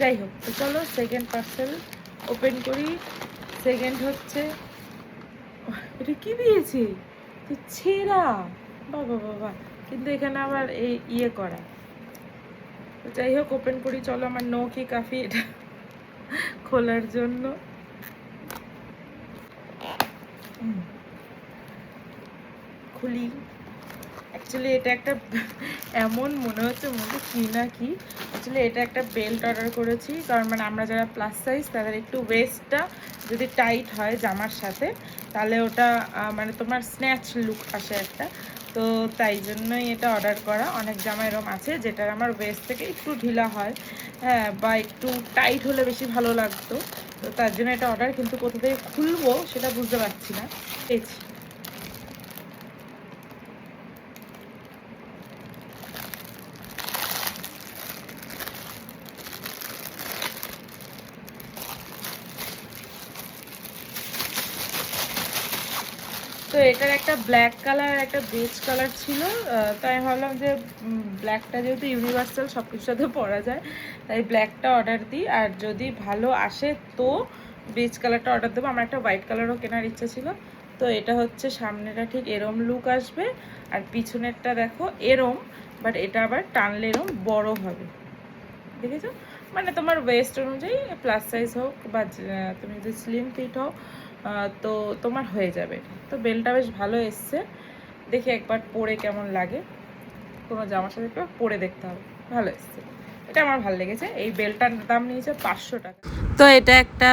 যাই হোক, তো চলো সেকেন্ড পার্সেল ওপেন করি। সেকেন্ড হচ্ছে, এটা কি দিয়েছে তো ছেঁড়া, বাবা বাবা, কিন্তু এখানে আবার এই ইয়ে করা। তো যাই হোক ওপেন করি, চলো। আমার নখই কাফি এটা খোলার জন্য। খুলি। অ্যাকচুয়ালি এটা একটা এমন মনে হচ্ছে মনে কি না কি, অ্যাকচুয়ালি এটা একটা বেল্ট অর্ডার করেছি, কারণ মানে আমরা যারা প্লাস সাইজ তাদের একটু ওয়েস্টটা যদি টাইট হয় জামার সাথে, তাহলে ওটা মানে তোমার স্ন্যাচ লুক আসে একটা। তো তাই জন্যই এটা অর্ডার করা। অনেক জামা এরকম আছে যেটার আমার ওয়েস্ট থেকে একটু ঢিলা হয়, হ্যাঁ, বা একটু টাইট হলে বেশি ভালো লাগতো। তো তার জন্য এটা অর্ডার, কিন্তু কোথা থেকে খুলবো সেটা বুঝতে পারছি না। পেয়েছি। তো এটার একটা ব্ল্যাক কালার আর একটা বেজ কালার ছিল। তাই ভাবলাম যে ব্ল্যাকটা যেহেতু ইউনিভার্সাল সব কিছুর সাথে পরা যায়, তাই ব্ল্যাকটা অর্ডার দিই। আর যদি ভালো আসে তো বেজ কালারটা অর্ডার দেবো। আমার একটা হোয়াইট কালারও কেনার ইচ্ছা ছিল। তো এটা হচ্ছে সামনেটা ঠিক এরম লুক আসবে, আর পিছনেরটা দেখো এরম, বাট এটা আবার টানলে এরম বড় হবে, দেখেছো? মানে তোমার ওয়েস্ট অনুযায়ী প্লাস সাইজ হোক বা তুমি যদি স্লিম ফিট হও, তো তোমার হয়ে যাবে। তো বেলটা বেশ ভালো এসছে, দেখি একবার পরে কেমন লাগে। কোনো জামার সাথে একবার পরে দেখতে হবে, ভালো এসছে। এটা আমার ভালো লেগেছে। এই বেলটার দাম নিয়েছে 500 টাকা। তো এটা একটা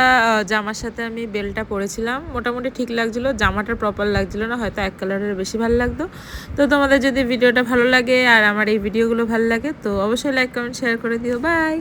জামার সাথে আমি বেলটা পরেছিলাম, মোটামুটি ঠিক লাগছিলো। জামাটা প্রপার লাগছিলো না, হয়তো এক কালারের বেশি ভালো লাগতো। তো তোমাদের যদি ভিডিওটা ভালো লাগে আর আমার এই ভিডিওগুলো ভালো লাগে, তো অবশ্যই লাইক কমেন্ট শেয়ার করে দিও। বাই।